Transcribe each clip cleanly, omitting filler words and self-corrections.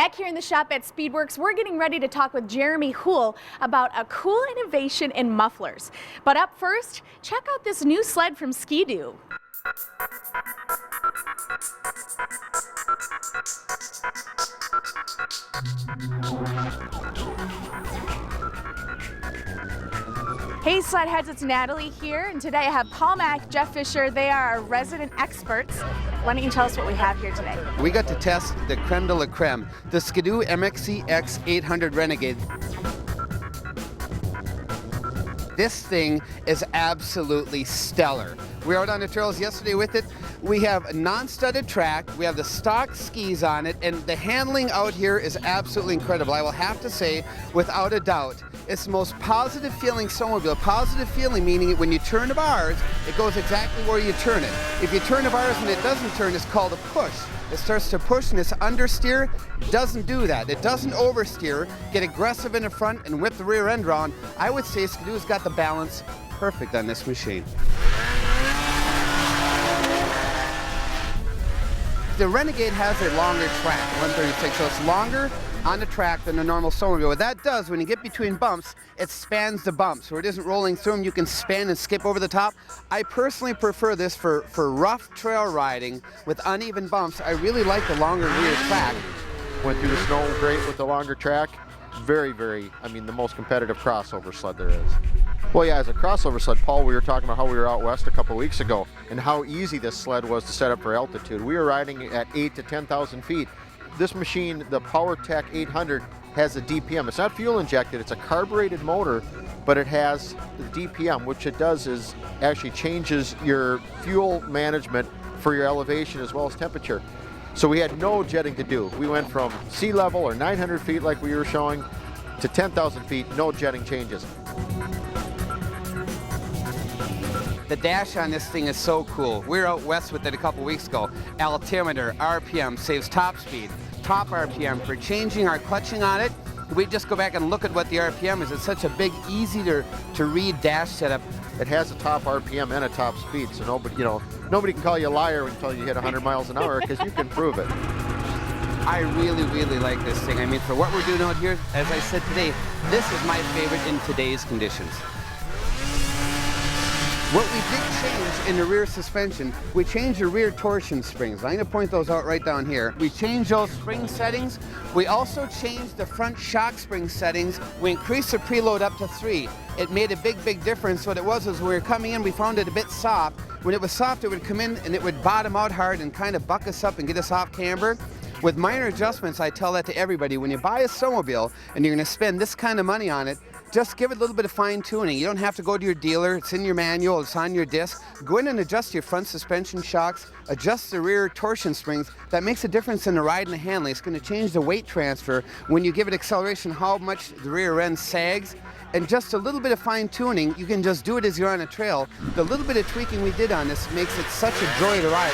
Back here in the shop at Speedworks, we're getting ready to talk with Jeremy Houle about a cool innovation in mufflers. But up first, check out this new sled from Ski-Doo. Hey Sled Heads, it's Natalie here, and today I have Paul Mack, Jeff Fischer. They are our resident experts. Why don't you tell us what we have here today? We got to test the creme de la creme, the Ski-Doo MXZ X 800 Renegade. This thing is absolutely stellar. We were out on the trails yesterday with it. We have a non-studded track, we have the stock skis on it, and the handling out here is absolutely incredible. I will have to say, without a doubt, it's the most positive feeling snowmobile. Positive feeling meaning when you turn the bars, it goes exactly where you turn it. If you turn the bars and it doesn't turn, it's called a push. It starts to push, and this understeer doesn't do that. It doesn't oversteer, get aggressive in the front and whip the rear end around. I would say Ski-Doo's got the balance perfect on this machine. The Renegade has a longer track, 136, so it's longer on the track than a normal snowmobile. What that does, when you get between bumps, it spans the bumps, so it isn't rolling through them. You can span and skip over the top. I personally prefer this for rough trail riding with uneven bumps. I really like the longer rear track. Went through the snow great with the longer track. Very, the most competitive crossover sled there is. Well, yeah, as a crossover sled, Paul, we were talking about how we were out west a couple weeks ago and how easy this sled was to set up for altitude. We were riding at 8,000 to 10,000 feet. This machine, the PowerTech 800, has a DPM. It's not fuel injected, it's a carbureted motor, but it has the DPM. Which it does is actually changes your fuel management for your elevation as well as temperature. So we had no jetting to do. We went from sea level or 900 feet like we were showing to 10,000 feet, no jetting changes. The dash on this thing is so cool. We were out west with it a couple weeks ago. Altimeter, RPM, saves top speed, top RPM. For changing our clutching on it, we just go back and look at what the RPM is. It's such a big, easy to read dash setup. It has a top RPM and a top speed, so nobody can call you a liar until you hit 100 miles an hour, because you can prove it. I really, really like this thing. I mean, for what we're doing out here, as I said today, this is my favorite in today's conditions. What we did change in the rear suspension, we changed the rear torsion springs. I'm going to point those out right down here. We changed those spring settings. We also changed the front shock spring settings. We increased the preload up to 3. It made a big, big difference. What it was when we were coming in, we found it a bit soft. When it was soft, it would come in and it would bottom out hard and kind of buck us up and get us off camber. With minor adjustments, I tell that to everybody. When you buy a snowmobile and you're going to spend this kind of money on it, just give it a little bit of fine tuning. You don't have to go to your dealer. It's in your manual. It's on your disc. Go in and adjust your front suspension shocks. Adjust the rear torsion springs. That makes a difference in the ride and the handling. It's going to change the weight transfer when you give it acceleration, how much the rear end sags. And just a little bit of fine tuning, you can just do it as you're on a trail. The little bit of tweaking we did on this makes it such a joy to ride.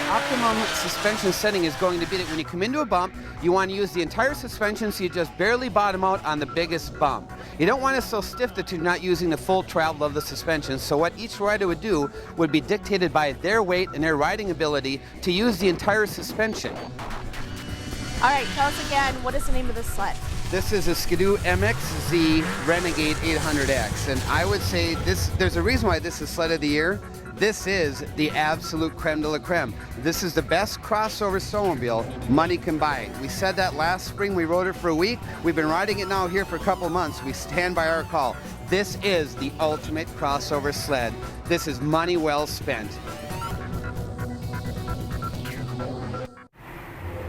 Optimum suspension setting is going to be that when you come into a bump, you want to use the entire suspension so you just barely bottom out on the biggest bump. You don't want it so stiff that you're not using the full travel of the suspension. So what each rider would do would be dictated by their weight and their riding ability to use the entire suspension. All right, tell us again, what is the name of this sled? This is a Ski-Doo MXZ Renegade 800X, and I would say there's a reason why this is Sled of the Year. This is the absolute creme de la creme. This is the best crossover snowmobile money can buy. We said that last spring. We rode it for a week. We've been riding it now here for a couple months. We stand by our call. This is the ultimate crossover sled. This is money well spent.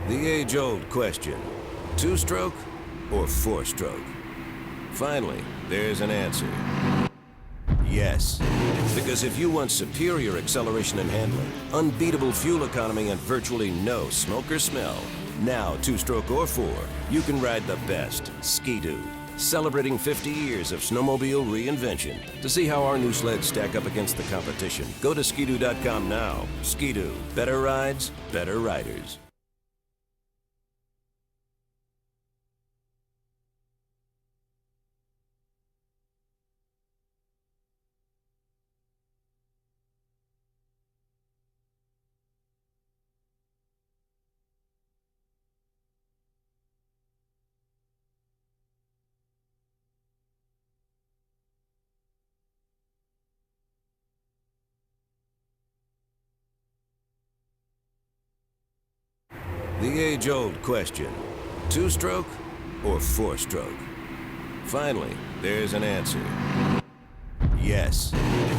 The age-old question, 2-stroke or 4-stroke? Finally, there's an answer. Yes, because if you want superior acceleration and handling, unbeatable fuel economy and virtually no smoke or smell, now 2-stroke or 4, you can ride the best Ski-Doo. Celebrating 50 years of snowmobile reinvention. To see how our new sleds stack up against the competition, go to skidoo.com now. Ski-Doo, better rides, better riders. The age-old question, two-stroke or four-stroke? Finally, there's an answer. Yes,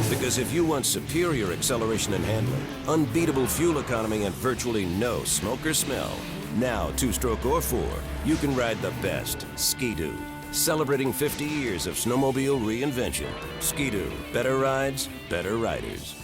because if you want superior acceleration and handling, unbeatable fuel economy, and virtually no smoke or smell, now two-stroke or four, you can ride the best, Ski-Doo. Celebrating 50 years of snowmobile reinvention. Ski-Doo, better rides, better riders.